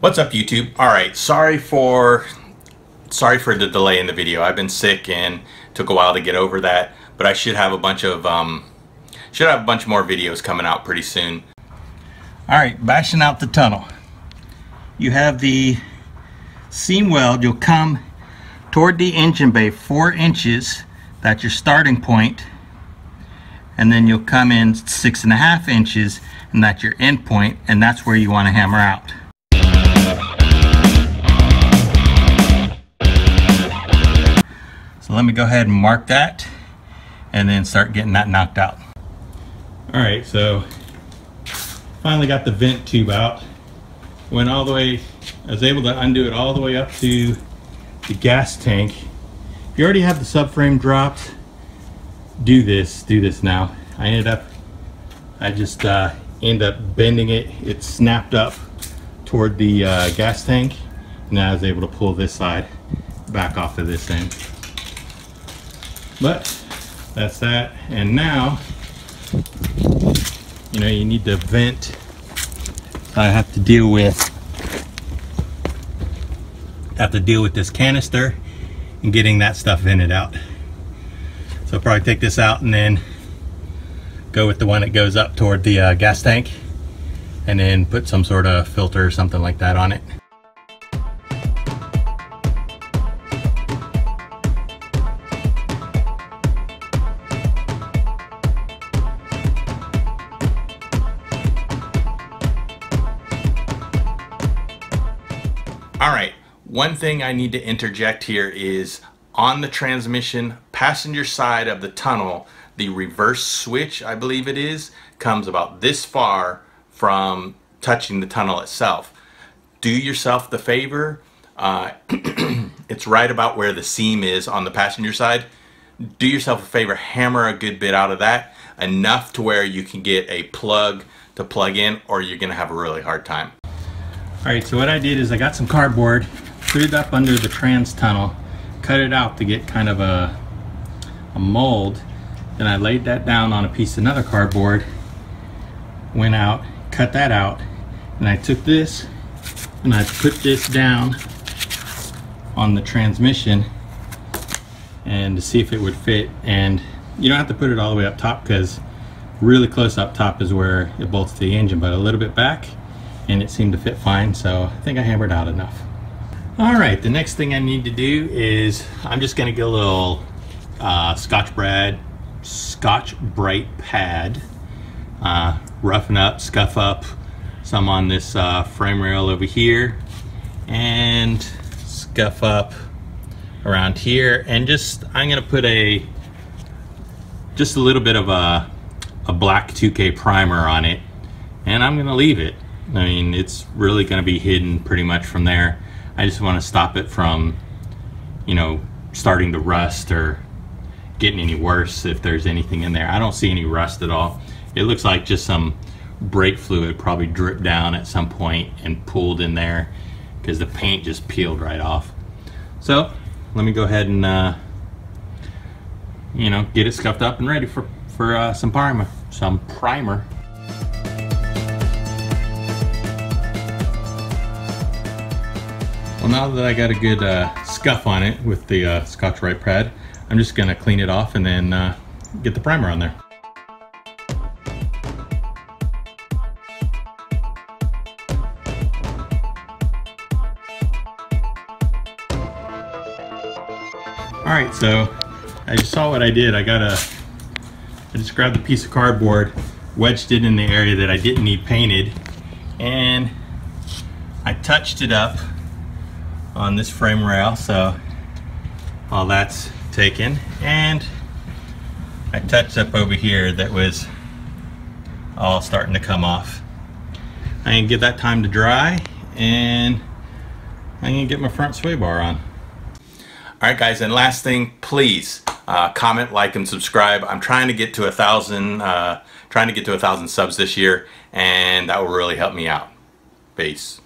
What's up, YouTube? Alright, sorry for the delay in the video. I've been sick and took a while to get over that, but I should have a bunch of more videos coming out pretty soon. Alright, bashing out the tunnel. You have the seam weld. You'll come toward the engine bay 4 inches. That's your starting point. And then you'll come in 6.5 inches, and that's your end point, and that's where you want to hammer out. So let me go ahead and mark that and then start getting that knocked out. Alright, so finally got the vent tube out. Went all the way, I was able to undo it all the way up to the gas tank. If you already have the subframe dropped, do this now. I just ended up bending it. It snapped up toward the gas tank, and I was able to pull this side back off of this end. But that's that. And now, you know, you need to vent. I have to deal with this canister and getting that stuff vented out. So I'll probably take this out and then go with the one that goes up toward the gas tank, and then put some sort of filter or something like that on it. Alright, one thing I need to interject here is on the transmission passenger side of the tunnel, the reverse switch, I believe it is, comes about this far from touching the tunnel itself. Do yourself the favor, it's right about where the seam is on the passenger side. Do yourself a favor, hammer a good bit out of that, enough to where you can get a plug to plug in, or you're going to have a really hard time. Alright, so what I did is I got some cardboard, threw it up under the trans tunnel, cut it out to get kind of a mold. Then I laid that down on a piece of another cardboard, went out, cut that out, and I took this and I put this down on the transmission and to see if it would fit. And you don't have to put it all the way up top, because really close up top is where it bolts to the engine, but a little bit back, and it seemed to fit fine, so I think I hammered out enough. Alright, the next thing I need to do is I'm just going to get a little Scotch-Brite pad, roughen up, scuff up some on this frame rail over here, and scuff up around here, and I'm going to put just a little bit of a black 2K primer on it, and I'm going to leave it. I mean, it's really going to be hidden pretty much from there. I just want to stop it from, you know, starting to rust or getting any worse if there's anything in there. I don't see any rust at all. It looks like just some brake fluid probably dripped down at some point and pooled in there, because the paint just peeled right off. So let me go ahead and you know, get it scuffed up and ready for some primer. Well, now that I got a good scuff on it with the Scotch-Brite pad, I'm just going to clean it off and then get the primer on there. Alright, so I just saw what I did. I just grabbed a piece of cardboard, wedged it in the area that I didn't need painted, and I touched it up on this frame rail, so all that's taken, and I touched up over here that was all starting to come off. I can give that time to dry, and I'm gonna get my front sway bar on. Alright guys, and last thing, please comment, like, and subscribe. I'm trying to get to 1,000 subs this year, and that will really help me out. Peace.